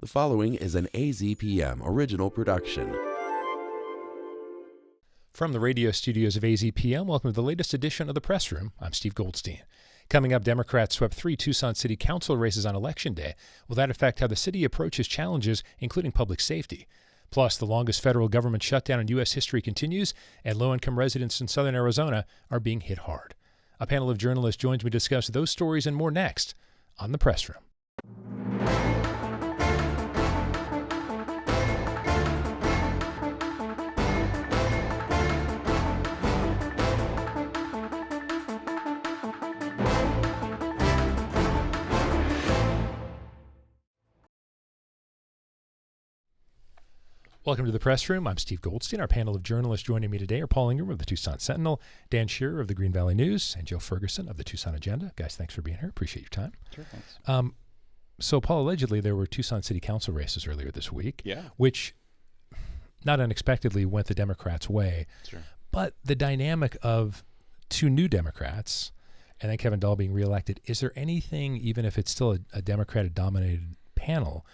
The following is an AZPM original production. From the radio studios of AZPM, welcome to the latest edition of The Press Room. I'm Steve Goldstein. Coming up, Democrats swept 3 Tucson City Council races on Election Day. Will that affect how the city approaches challenges, including public safety? Plus, the longest federal government shutdown in U.S. history continues, and low-income residents in southern Arizona are being hit hard. A panel of journalists joins me to discuss those stories and more next on The Press Room. Welcome to the Press Room. I'm Steve Goldstein. Our panel of journalists joining me today are Paul Ingram of the Tucson Sentinel, Dan Shearer of the Green Valley News, and Joe Ferguson of the Tucson Agenda. Guys, thanks for being here. Appreciate your time. Sure, thanks. So, Paul, allegedly there were Tucson City Council races earlier this week, which not unexpectedly went the Democrats' way. Sure. But the dynamic of 2 new Democrats and then Kevin Dahl being reelected, is there anything, even if it's still a Democratic-dominated panel,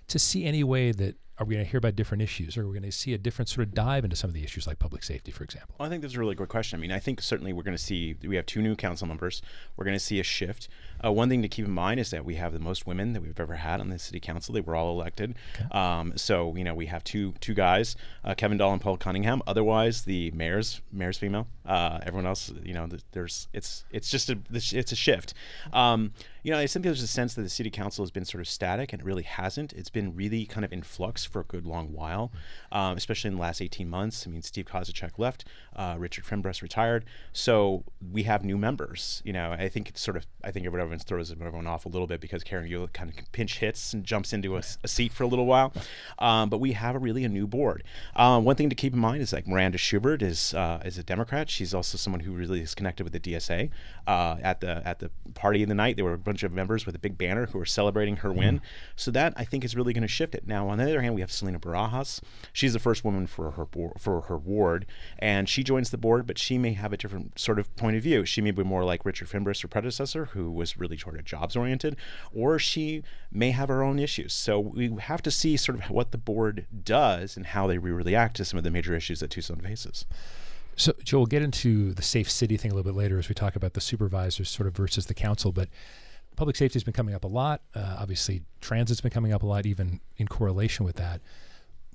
to see any way that are we going to hear about different issues, or are we going to see a different sort of dive into some of the issues like public safety, for example? Well, I think that's a really good question. I mean, I think certainly we're going to see, we have 2 new council members. We're going to see a shift. One thing to keep in mind is that we have the most women that we've ever had on the city council. They were all elected. Okay. So, you know, we have two guys, Kevin Dahl and Paul Cunningham. Otherwise, the mayor's female. Everyone else, you know, it's a shift. You know, I think there's a sense that the city council has been sort of static, and it really hasn't. It's been really kind of in flux for a good long while, especially in the last 18 months. I mean, Steve Kozachek left, Richard Fimbres retired, so we have new members. You know, I think everyone throws everyone off a little bit because Karen Ulick kind of pinch hits and jumps into a seat for a little while, but we have a new board. One thing to keep in mind is like Miranda Schubert is a Democrat. She's also someone who really is connected with the DSA. At the party of the night, there were a bunch of members with a big banner who were celebrating her win. So that, I think, is really going to shift it. Now, on the other hand, we have Selena Barajas. She's the first woman for her ward, and she joins the board, but she may have a different sort of point of view. She may be more like Richard Fimbres, her predecessor, who was really sort of jobs-oriented, or she may have her own issues. So we have to see sort of what the board does and how they react to some of the major issues that Tucson faces. So, Joe, we'll get into the safe city thing a little bit later as we talk about the supervisors sort of versus the council, but public safety has been coming up a lot. Obviously, transit's been coming up a lot, even in correlation with that.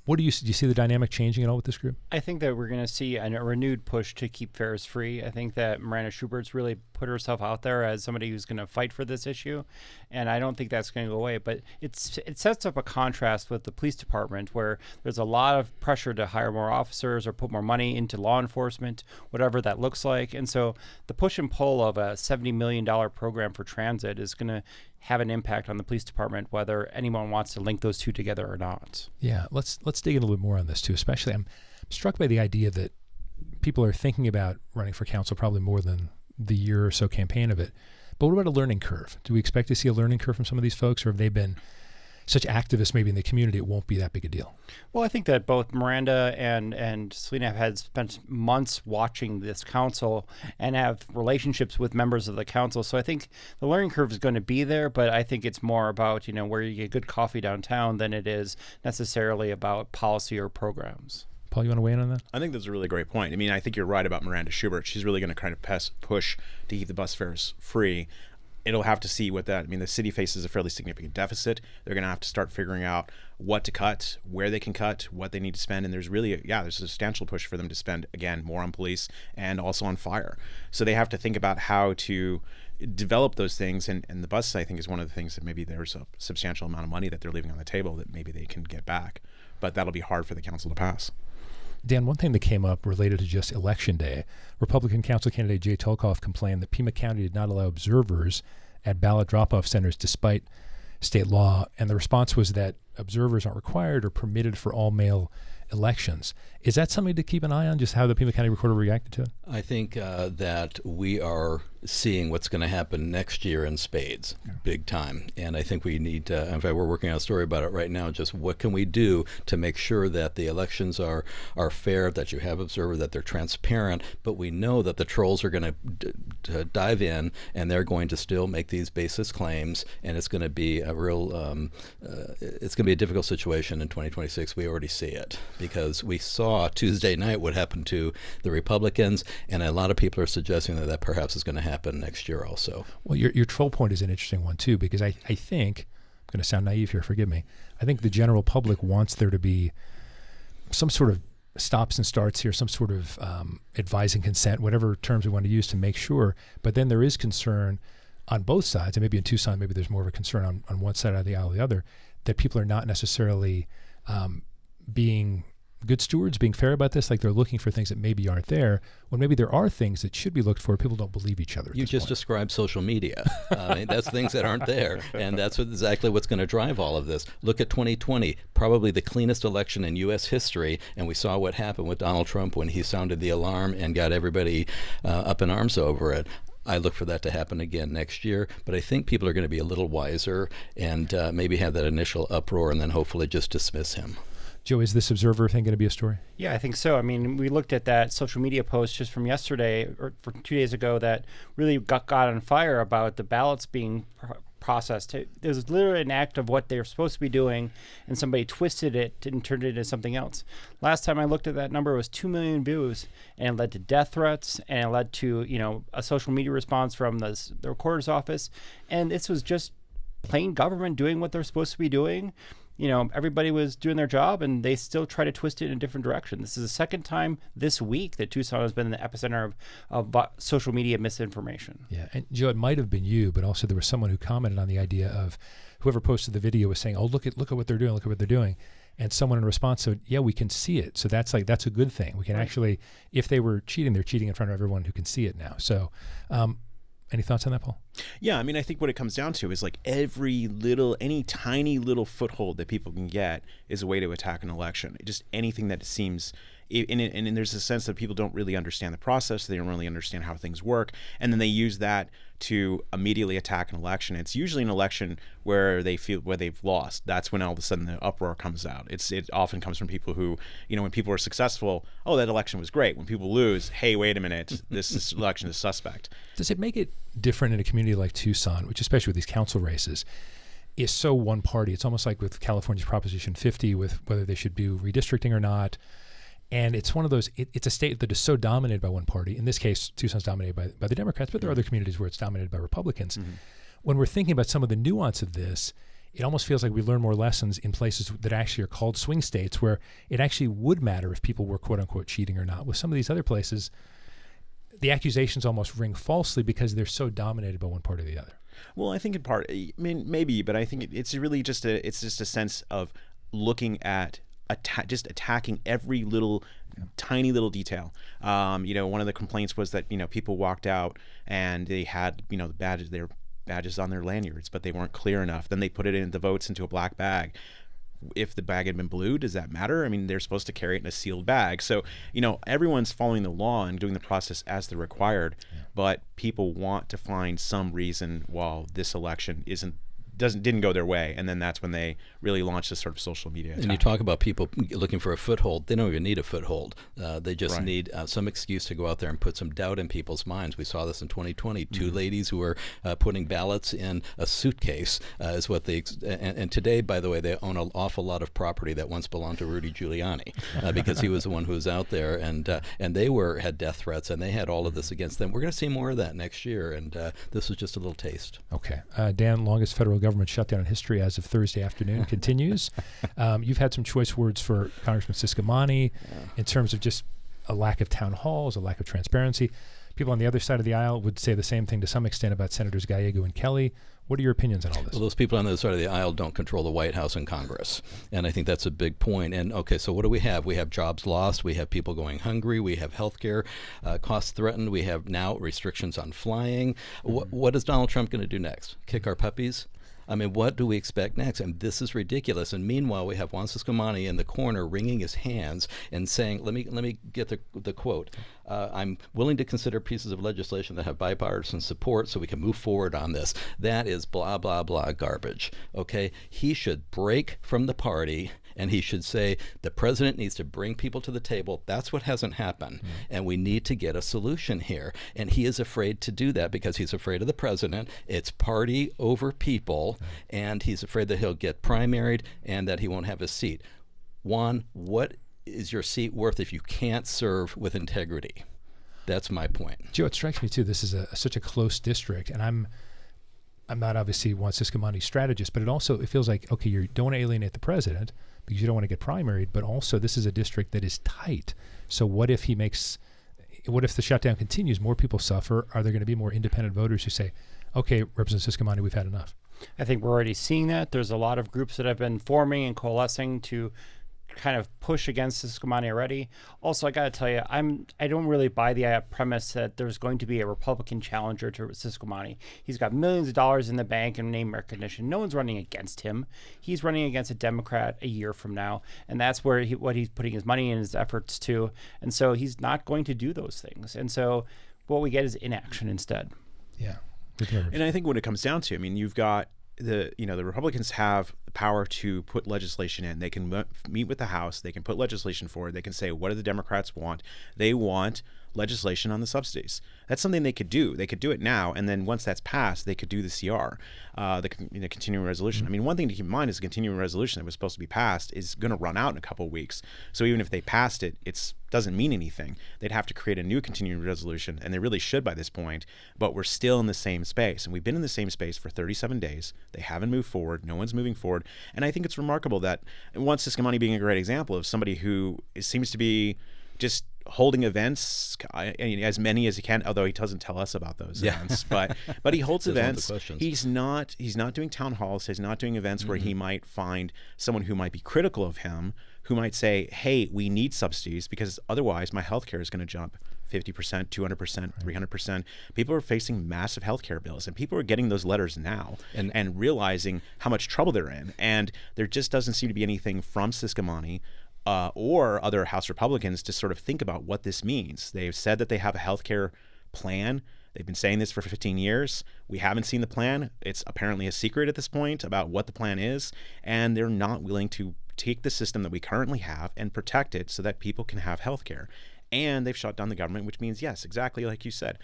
Do you see the dynamic changing at all with this group? I think that we're going to see a renewed push to keep fares free. I think that Miranda Schubert's really put herself out there as somebody who's going to fight for this issue, and I don't think that's going to go away. But it sets up a contrast with the police department, where there's a lot of pressure to hire more officers or put more money into law enforcement, whatever that looks like. And so the push and pull of a $70 million program for transit is going to have an impact on the police department, whether anyone wants to link those two together or not. Yeah, let's dig in a little bit more on this too. Especially, I'm struck by the idea that people are thinking about running for council probably more than the year or so campaign of it. But what about a learning curve? Do we expect to see a learning curve from some of these folks, or have they been such activists maybe in the community it won't be that big a deal? Well, I think that both Miranda and Selena have had spent months watching this council and have relationships with members of the council. So I think the learning curve is going to be there, but I think it's more about, you know, where you get good coffee downtown than it is necessarily about policy or programs. Paul, you want to weigh in on that? I think that's a really great point. I mean, I think you're right about Miranda Schubert. She's really going to kind of push to keep the bus fares free. It'll have to see what that, I mean, the city faces a fairly significant deficit. They're going to have to start figuring out what to cut, where they can cut, what they need to spend. And there's really, there's a substantial push for them to spend, again, more on police and also on fire. So they have to think about how to develop those things. And the bus, I think, is one of the things that maybe there's a substantial amount of money that they're leaving on the table that maybe they can get back. But that'll be hard for the council to pass. Dan, one thing that came up related to just Election Day, Republican council candidate Jay Tolkoff complained that Pima County did not allow observers at ballot drop-off centers despite state law, and the response was that observers aren't required or permitted for all mail elections. Is that something to keep an eye on, just how the Pima County Recorder reacted to it? I think that we are seeing what's going to happen next year in spades, big time. And I think we need to, in fact, we're working on a story about it right now, just what can we do to make sure that the elections are fair, that you have observers, that they're transparent, but we know that the trolls are going to dive in and they're going to still make these baseless claims, and it's going to be a real, it's going to to be a difficult situation in 2026. We already see it because we saw Tuesday night what happened to the Republicans, and a lot of people are suggesting that perhaps is going to happen next year also. Well, your troll point is an interesting one, too, because I think, I'm going to sound naive here, forgive me, I think the general public wants there to be some sort of stops and starts here, some sort of advising consent, whatever terms we want to use to make sure. But then there is concern on both sides, and maybe in Tucson, maybe there's more of a concern on one side of the aisle or the other, that people are not necessarily being good stewards, being fair about this, like they're looking for things that maybe aren't there, when maybe there are things that should be looked for. People don't believe each other. You just described social media. That's things that aren't there, and that's exactly what's going to drive all of this. Look at 2020, probably the cleanest election in U.S. history, and we saw what happened with Donald Trump when he sounded the alarm and got everybody up in arms over it. I look for that to happen again next year, but I think people are going to be a little wiser and maybe have that initial uproar and then hopefully just dismiss him. Joe, is this Observer thing going to be a story? Yeah, I think so. I mean, we looked at that social media post just from yesterday or for 2 days ago that really got on fire about the ballots being processed. It was literally an act of what they're supposed to be doing, and somebody twisted it and turned it into something else. Last time I looked at that number, it was 2 million views, and it led to death threats, and it led to a social media response from the recorder's office, and this was just plain government doing what they're supposed to be doing. Everybody was doing their job, and they still try to twist it in a different direction. This is the second time this week that Tucson has been in the epicenter of social media misinformation. Yeah, and Joe, it might have been you, but also there was someone who commented on the idea of whoever posted the video was saying, "Oh, look at what they're doing, look at what they're doing," and someone in response said, "Yeah, we can see it." So that's a good thing. We can actually, if they were cheating, they're cheating in front of everyone who can see it now. So. Any thoughts on that, Paul? Yeah, I mean, I think what it comes down to is like any tiny little foothold that people can get is a way to attack an election. Just anything that seems, and there's a sense that people don't really understand the process. They don't really understand how things work. And then they use that to immediately attack an election. It's usually an election where they've lost. That's when all of a sudden the uproar comes out. It often comes from people who, when people are successful, oh, that election was great. When people lose, hey, wait a minute, this election is suspect. Does it make it different in a community like Tucson, which especially with these council races, is so one party? It's almost like with California's Proposition 50 with whether they should do redistricting or not. And it's one of those, it's a state that is so dominated by one party. In this case, Tucson's dominated by the Democrats, but there are other communities where it's dominated by Republicans. Mm-hmm. When we're thinking about some of the nuance of this, it almost feels like we learn more lessons in places that actually are called swing states, where it actually would matter if people were quote unquote cheating or not. With some of these other places, the accusations almost ring falsely because they're so dominated by one party or the other. Well, I think in part, maybe, but I think it's really just a sense of looking at just attacking every little tiny little detail. One of the complaints was that people walked out and they had their badges on their lanyards, but they weren't clear enough. Then they put the votes into a black bag. If the bag had been blue, does that matter? I mean, they're supposed to carry it in a sealed bag. So everyone's following the law and doing the process as they're required, but people want to find some reason while this election didn't go their way, and then that's when they really launched this sort of social media attack. And you talk about people looking for a foothold. They don't even need a foothold. They just need some excuse to go out there and put some doubt in people's minds. We saw this in 2020. Two ladies who were putting ballots in a suitcase is what they and today, by the way, they own an awful lot of property that once belonged to Rudy Giuliani because he was the one who was out there, and they had death threats, and they had all of this against them. We're going to see more of that next year, and this was just a little taste. Okay. Dan, longest federal government shutdown in history as of Thursday afternoon continues. You've had some choice words for Congressman Ciscomani in terms of just a lack of town halls, a lack of transparency. People on the other side of the aisle would say the same thing to some extent about Senators Gallego and Kelly. What are your opinions on all this? Well, those people on the other side of the aisle don't control the White House and Congress, and I think that's a big point. And okay, so what do we have? We have jobs lost. We have people going hungry. We have health care costs threatened. We have now restrictions on flying. What is Donald Trump going to do next? Kick our puppies? I mean, what do we expect next? And this is ridiculous. And meanwhile, we have Juan Ciscomani in the corner wringing his hands and saying, let me get the quote. I'm willing to consider pieces of legislation that have bipartisan support so we can move forward on this. That is blah, blah, blah garbage. Okay? He should break from the party and he should say the president needs to bring people to the table. That's what hasn't happened, and we need to get a solution here. And he is afraid to do that because he's afraid of the president. It's party over people, and he's afraid that he'll get primaried and that he won't have a seat. Juan, what is your seat worth if you can't serve with integrity? That's my point. Joe, it strikes me too, this is such a close district, and I'm not obviously Juan Ciscomani's strategist, but it feels like, okay, you don't want to alienate the president because you don't want to get primaried, but also this is a district that is tight. So what if the shutdown continues, more people suffer? Are there going to be more independent voters who say, okay, Representative Ciscomani, we've had enough? I think we're already seeing that. There's a lot of groups that have been forming and coalescing to kind of push against Ciscomani already. Also, I got to tell you, I don't really buy the premise that there's going to be a Republican challenger to Ciscomani. He's got millions of dollars in the bank and name recognition. No one's running against him. He's running against a Democrat a year from now, and that's where what he's putting his money and his efforts to. And so he's not going to do those things. And so what we get is inaction instead. Yeah. And I think when it comes down to, I mean, you've got the Republicans have the power to put legislation in. They can meet with the House. They can put legislation forward. They can say, what do the Democrats want? They want legislation on the subsidies. That's something they could do. They could do it now, and then once that's passed, they could do the CR, the continuing resolution. I mean, one thing to keep in mind is the continuing resolution that was supposed to be passed is going to run out in a couple of weeks. So even if they passed it, it doesn't mean anything. They'd have to create a new continuing resolution, and they really should by this point, but we're still in the same space, and we've been in the same space for 37 days. They haven't moved forward. No one's moving forward, and I think it's remarkable that Juan Ciscomani being a great example of somebody who seems to be just holding events, as many as he can, although he doesn't tell us about those events, but he holds events. He's not doing town halls. He's not doing events where he might find someone who might be critical of him, who might say, hey, we need subsidies because otherwise my healthcare is going to jump 50%, 200%, 300%. People are facing massive healthcare bills, and people are getting those letters now and realizing how much trouble they're in. And there just doesn't seem to be anything from Ciscomani or other House Republicans to sort of think about what this means. They've said that they have a healthcare plan. They've been saying this for 15 years. We haven't seen the plan. It's apparently a secret at this point about what the plan is, and they're not willing to take the system that we currently have and protect it so that people can have healthcare. And they've shut down the government, which means, yes, exactly like you said,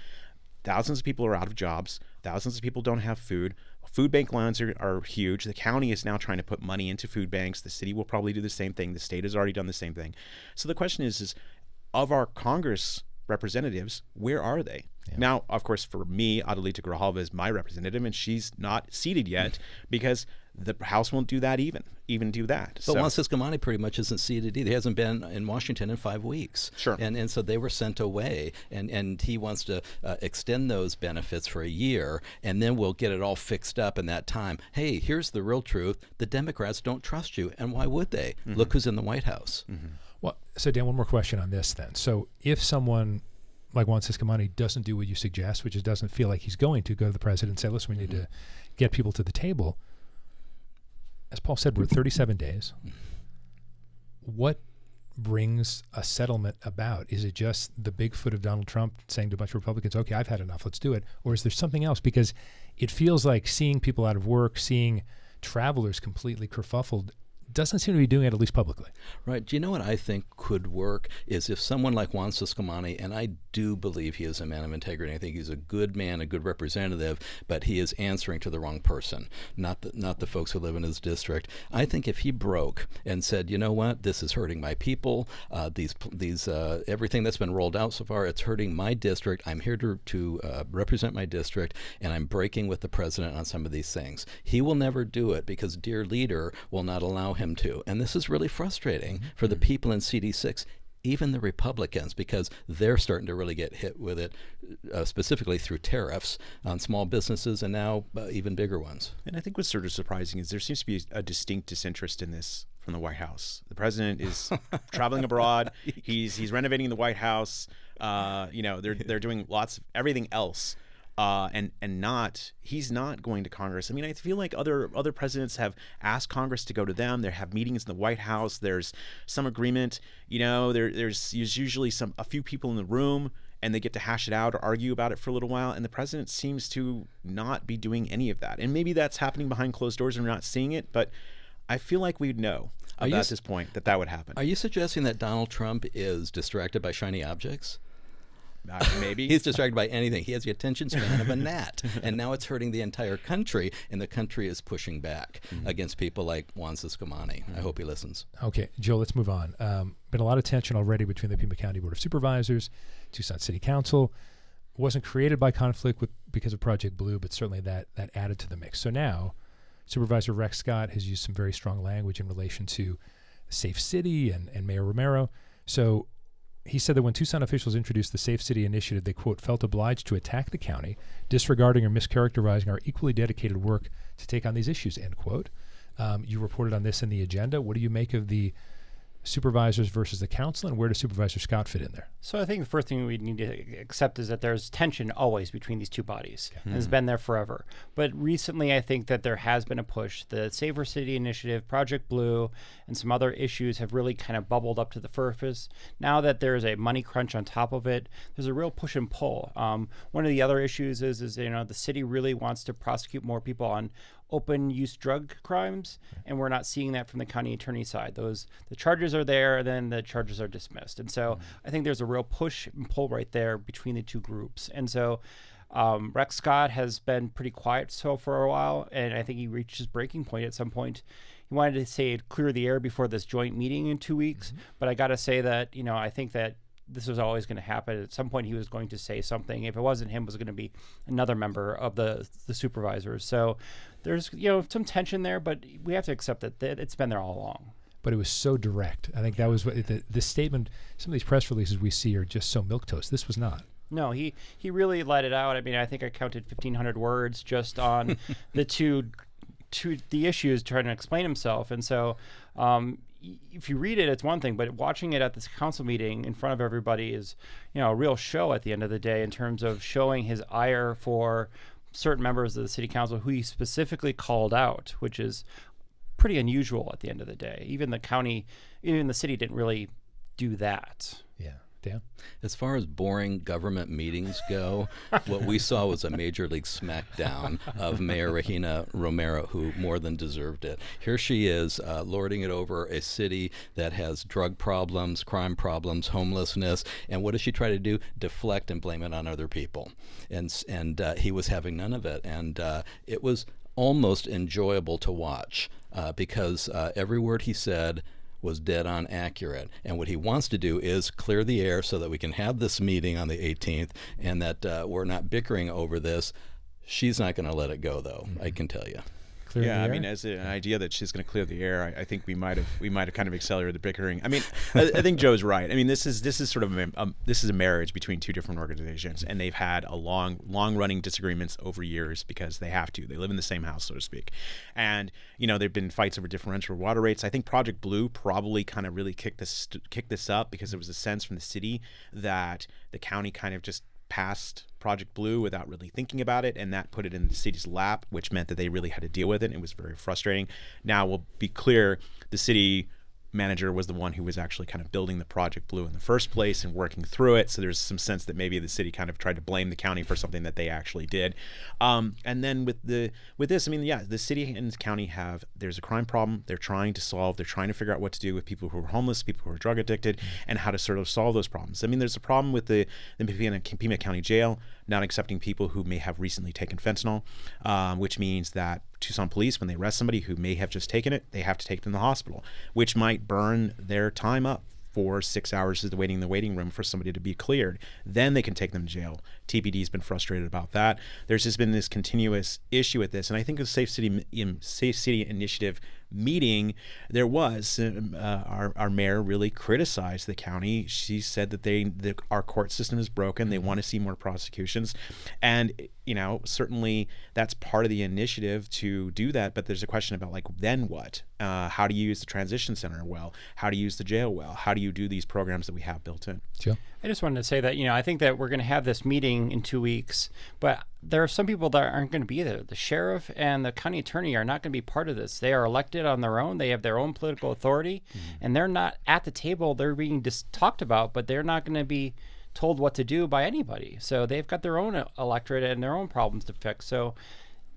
thousands of people are out of jobs. Thousands of people don't have food. Food bank lines are huge. The county is now trying to put money into food banks. The city will probably do the same thing. The state has already done the same thing. So the question is of our Congress representatives, where are they? Yeah. Now, of course, for me, Adelita Grijalva is my representative, and she's not seated yet because the House won't do that even do that. But Juan Ciscomani pretty much isn't seated either. He hasn't been in Washington in 5 weeks. Sure. And so they were sent away, and he wants to extend those benefits for a year, and then we'll get it all fixed up in that time. Hey, here's the real truth. The Democrats don't trust you, and why would they? Look who's in the White House. Well, so Dan, one more question on this then. So if someone like Juan Ciscomani doesn't do what you suggest, which is doesn't feel like he's going to go to the president and say, listen, we need to get people to the table. As Paul said, we're at 37 days. What brings a settlement about? Is it just the big foot of Donald Trump saying to a bunch of Republicans, okay, I've had enough, let's do it? Or is there something else? Because it feels like seeing people out of work, seeing travelers completely kerfuffled, doesn't seem to be doing it, at least publicly. Right. Do you know what I think could work is if someone like Juan Ciscomani, and I do believe he is a man of integrity. I think he's a good man, a good representative, but he is answering to the wrong person, not the folks who live in his district. I think if he broke and said, you know what, this is hurting my people, these everything that's been rolled out so far, it's hurting my district. I'm here to represent my district, and I'm breaking with the president on some of these things. He will never do it because dear leader will not allow him to. And this is really frustrating for the people in CD6, even the Republicans, because they're starting to really get hit with it, specifically through tariffs on small businesses and now even bigger ones. And I think what's sort of surprising is there seems to be a distinct disinterest in this from the White House. The president is traveling abroad. He's renovating the White House. They're doing everything else. He's not going to Congress. I mean, I feel like other presidents have asked Congress to go to them. They have meetings in the White House. There's some agreement. There's usually a few people in the room, and they get to hash it out or argue about it for a little while. And the president seems to not be doing any of that. And maybe that's happening behind closed doors and we're not seeing it. But I feel like we'd know at this point that would happen. Are you suggesting that Donald Trump is distracted by shiny objects? Maybe. He's distracted by anything. He has the attention span of a gnat. And now it's hurting the entire country, and the country is pushing back against people like Juan Ciscomani. I hope he listens. Okay, Joe, let's move on. Been a lot of tension already between the Pima County Board of Supervisors, Tucson City Council. Wasn't created by conflict because of Project Blue, but certainly that added to the mix. So now Supervisor Rex Scott has used some very strong language in relation to Safe City and Mayor Romero. So he said that when Tucson officials introduced the Safe City initiative, they, quote, felt obliged to attack the county, disregarding or mischaracterizing our equally dedicated work to take on these issues, end quote. You reported on this in the agenda. What do you make of the supervisors versus the council, and where does Supervisor Scott fit in there? So I think the first thing we need to accept is that there's tension always between these two bodies. And it's been there forever. But recently I think that there has been a push. The Safer City Initiative, Project Blue, and some other issues have really kind of bubbled up to the surface. Now that there's a money crunch on top of it, there's a real push and pull. One of the other issues is the city really wants to prosecute more people on open use drug crimes, and we're not seeing that from the county attorney side. The charges are there, and then the charges are dismissed. And so I think there's a real push and pull right there between the two groups. And so Rex Scott has been pretty quiet for a while, and I think he reached his breaking point at some point. He wanted to say clear the air before this joint meeting in 2 weeks, but I got to say that, I think that this was always going to happen. At some point, he was going to say something. If it wasn't him, it was going to be another member of the supervisors. So there's some tension there, but we have to accept that it's been there all along. But it was so direct. I think that was what the statement. Some of these press releases we see are just so milquetoast. This was not. No, he really let it out. I mean, I think I counted 1,500 words just on the issues trying to explain himself. And so if you read it, it's one thing, but watching it at this council meeting in front of everybody is, a real show at the end of the day in terms of showing his ire for certain members of the city council who he specifically called out, which is pretty unusual at the end of the day. Even the city didn't really do that. Yeah. Dan? As far as boring government meetings go, what we saw was a major league smackdown of Mayor Regina Romero, who more than deserved it. Here she is lording it over a city that has drug problems, crime problems, homelessness, and what does she try to do? Deflect and blame it on other people. And he was having none of it, and it was almost enjoyable to watch because every word he said was dead on accurate. And what he wants to do is clear the air so that we can have this meeting on the 18th and that we're not bickering over this. She's not going to let it go, though, I can tell you. I mean, as an idea that she's going to clear the air, I think we might have kind of accelerated the bickering. I mean, I think Joe's right. I mean, this is sort of a marriage between two different organizations, and they've had a long running disagreements over years because they have to. They live in the same house, so to speak, and there've been fights over differential water rates. I think Project Blue probably kind of really kicked this up because there was a sense from the city that the county kind of just passed Project Blue without really thinking about it, and that put it in the city's lap, which meant that they really had to deal with it, and it was very frustrating. Now, we'll be clear, the city manager was the one who was actually kind of building the Project Blue in the first place and working through it, so there's some sense that maybe the city kind of tried to blame the county for something that they actually did. And then with this, I mean, yeah, the city and the county there's a crime problem they're trying to solve. They're trying to figure out what to do with people who are homeless, people who are drug addicted, and how to sort of solve those problems. I mean, there's a problem with the Pima County Jail not accepting people who may have recently taken fentanyl, which means that Tucson police, when they arrest somebody who may have just taken it, they have to take them to the hospital, which might burn their time up. 4 6 hours is waiting in the waiting room for somebody to be cleared. Then they can take them to jail. TPD's been frustrated about that. There's just been this continuous issue with this, and I think the Safe City Initiative meeting, there was our mayor really criticized the county. She said that our court system is broken. They want to see more prosecutions, and certainly that's part of the initiative to do that. But there's a question about then what? How do you use the transition center well? How do you use the jail well? How do you do these programs that we have built in? Joe? I just wanted to say that I think that we're going to have this meeting in 2 weeks, but there are some people that aren't going to be there. The sheriff and the county attorney are not going to be part of this. They are elected on their own. They have their own political authority, and they're not at the table. They're being talked about, but they're not going to be told what to do by anybody. So they've got their own electorate and their own problems to fix. So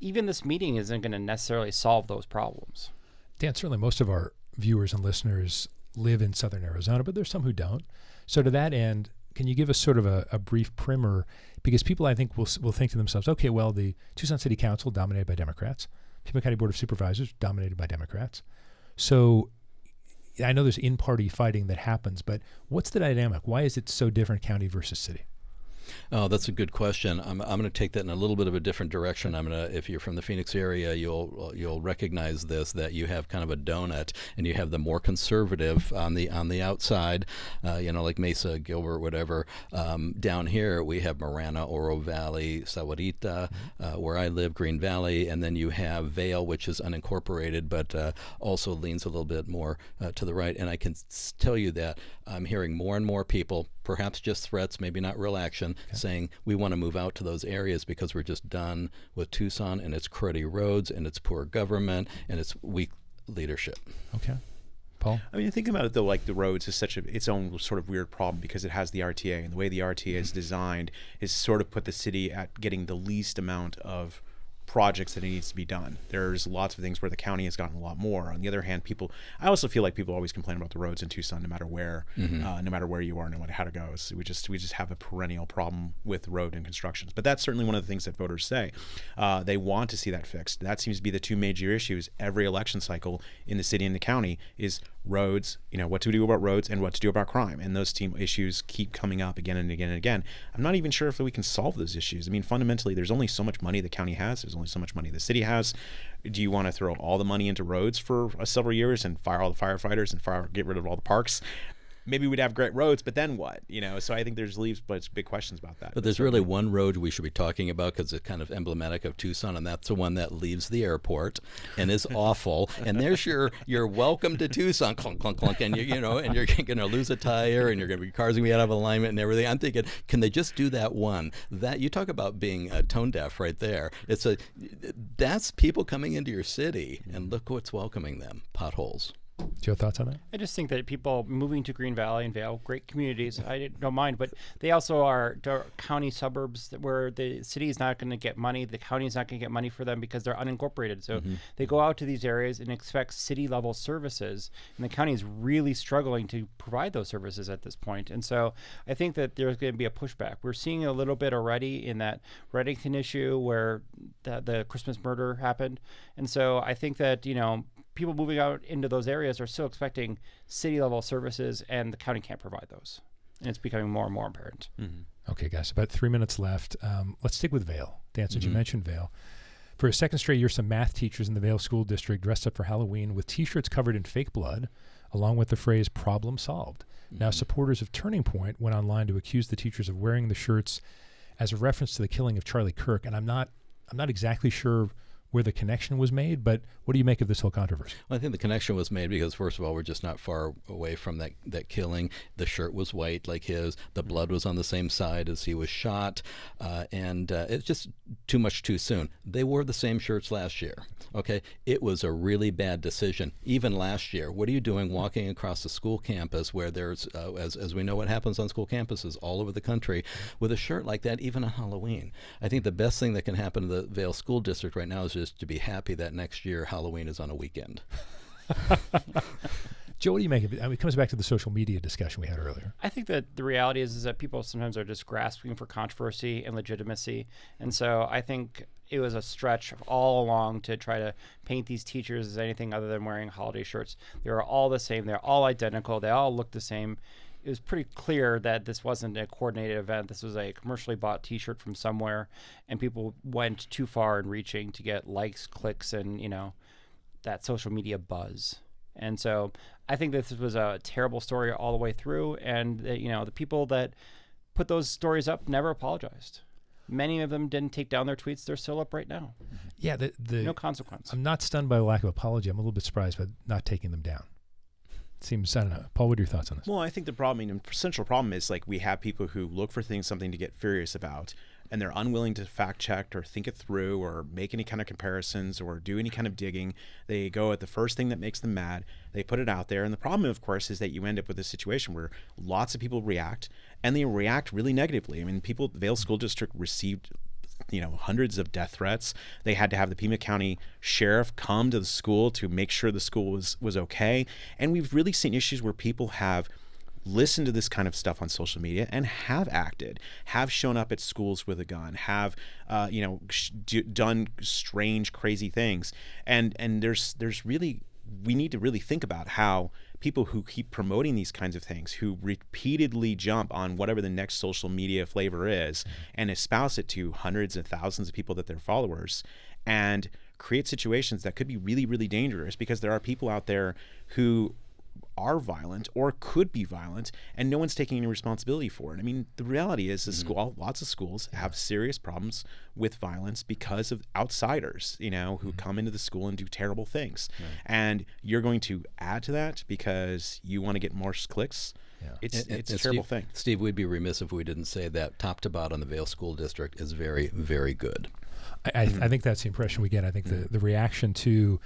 even this meeting isn't going to necessarily solve those problems. Dan, certainly most of our viewers and listeners live in southern Arizona, but there's some who don't. So to that end, can you give us sort of a brief primer? Because people, I think, will think to themselves, okay, well, the Tucson City Council, dominated by Democrats, Pima County Board of Supervisors, dominated by Democrats. So I know there's in-party fighting that happens, but what's the dynamic? Why is it so different county versus city? Oh, that's a good question. I'm going to take that in a little bit of a different direction. If you're from the Phoenix area, you'll recognize this, that you have kind of a donut, and you have the more conservative on the outside, like Mesa, Gilbert, whatever. Down here we have Marana, Oro Valley, Sahuarita, where I live, Green Valley, and then you have Vail, which is unincorporated, but also leans a little bit more to the right. And I can tell you that I'm hearing more and more people, perhaps just threats, maybe not real action, saying we want to move out to those areas because we're just done with Tucson and its cruddy roads and its poor government and its weak leadership. Okay. Paul? I mean, think about it, though, like the roads is such its own sort of weird problem because it has the RTA, and the way the RTA is designed is sort of put the city at getting the least amount of projects that it needs to be done. There's lots of things where the county has gotten a lot more. On the other hand, I also feel like people always complain about the roads in Tucson, no matter where, no matter where you are, no matter how it goes. We just have a perennial problem with road and constructions. But that's certainly one of the things that voters say. They want to see that fixed. That seems to be the two major issues every election cycle in the city and the county is roads, what to do about roads and what to do about crime. And those team issues keep coming up again and again and again. I'm not even sure if we can solve those issues. I mean, fundamentally, there's only so much money the county has. There's only so much money the city has. Do you want to throw all the money into roads for several years and fire all the firefighters and get rid of all the parks? Maybe we'd have great roads, but then what? So I think there's big questions about that. But there's really one road we should be talking about because it's kind of emblematic of Tucson, and that's the one that leaves the airport and is awful. And there's your welcome to Tucson, clunk, clunk, clunk, and you're going to lose a tire, and cars going to be out of alignment and everything. I'm thinking, can they just do that one? That you talk about being tone deaf right there. That's people coming into your city, and look what's welcoming them: potholes. Joe, thoughts on that? I just think that people moving to Green Valley and Vail, great communities, I don't mind, but they also are county suburbs where the city is not going to get money, the county is not going to get money for them because they're unincorporated. So they go out to these areas and expect city-level services, and the county is really struggling to provide those services at this point. And so I think that there's going to be a pushback. We're seeing a little bit already in that Reddington issue where the Christmas murder happened. And so I think that, people moving out into those areas are still expecting city-level services, and the county can't provide those. And it's becoming more and more apparent. Okay, guys, about 3 minutes left. Let's stick with Vail. Dan, since you mentioned Vail. For a second straight year, some math teachers in the Vail School District dressed up for Halloween with T-shirts covered in fake blood, along with the phrase, "problem solved." Now, supporters of Turning Point went online to accuse the teachers of wearing the shirts as a reference to the killing of Charlie Kirk, and I'm not exactly sure where the connection was made, but what do you make of this whole controversy? Well, I think the connection was made because, first of all, we're just not far away from that killing. The shirt was white like his. The blood was on the same side as he was shot, and it's just too much too soon. They wore the same shirts last year. Okay, it was a really bad decision. Even last year, what are you doing walking across a school campus where there's, as we know what happens on school campuses all over the country, with a shirt like that, even on Halloween? I think the best thing that can happen to the Vail School District right now is just to be happy that next year Halloween is on a weekend. Joe, what do you make of it? I mean, it comes back to the social media discussion we had earlier. I think that the reality is that people sometimes are just grasping for controversy and legitimacy. And so I think it was a stretch all along to try to paint these teachers as anything other than wearing holiday shirts. They were all the same. They're all identical. They all look the same. It was pretty clear that this wasn't a coordinated event. This was a commercially bought T-shirt from somewhere, and people went too far in reaching to get likes, clicks, and that social media buzz. And so I think this was a terrible story all the way through, and the people that put those stories up never apologized. Many of them didn't take down their tweets. They're still up right now. Yeah, no consequence. I'm not stunned by the lack of apology. I'm a little bit surprised by not taking them down. Seems, I don't know. Paul, what are your thoughts on this? Well, I think the central problem is we have people who look for something to get furious about, and they're unwilling to fact check or think it through or make any kind of comparisons or do any kind of digging. They go at the first thing that makes them mad. They put it out there. And the problem, of course, is that you end up with a situation where lots of people react, and they react really negatively. I mean, Vail School District received hundreds of death threats. They had to have the Pima County Sheriff come to the school to make sure the school was okay. And we've really seen issues where people have listened to this kind of stuff on social media and have acted, have shown up at schools with a gun, have done strange, crazy things. And there's really, we need to really think about how people who keep promoting these kinds of things, who repeatedly jump on whatever the next social media flavor is and espouse it to hundreds and thousands of people that they're followers, and create situations that could be really, really dangerous, because there are people out there who are violent or could be violent, and no one's taking any responsibility for it. I mean, the reality is lots of schools have serious problems with violence because of outsiders, who come into the school and do terrible things. Right. And you're going to add to that because you want to get more clicks. Yeah. It's a terrible thing. Steve, we'd be remiss if we didn't say that top to bottom, the Vail School District is very, very good. I think that's the impression we get. I think the reaction to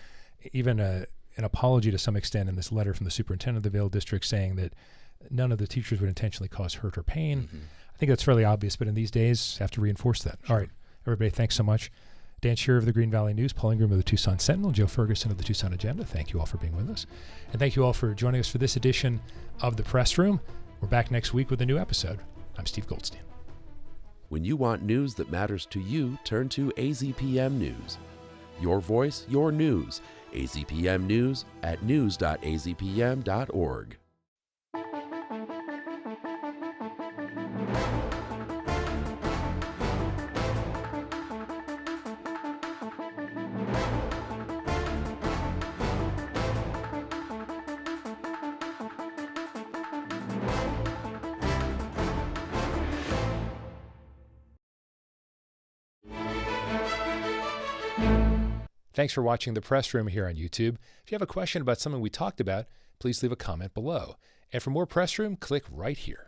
even an apology to some extent in this letter from the superintendent of the Vail District, saying that none of the teachers would intentionally cause hurt or pain. I think that's fairly obvious, but in these days, have to reinforce that. All right, everybody, thanks so much. Dan Shearer of the Green Valley News, Paul Ingram of the Tucson Sentinel, Joe Ferguson of the Tucson Agenda. Thank you all for being with us. And thank you all for joining us for this edition of The Press Room. We're back next week with a new episode. I'm Steve Goldstein. When you want news that matters to you, turn to AZPM News. Your voice, your news. AZPM News at news.azpm.org. Thanks for watching The Press Room here on YouTube. If you have a question about something we talked about, please leave a comment below. And for more Press Room, click right here.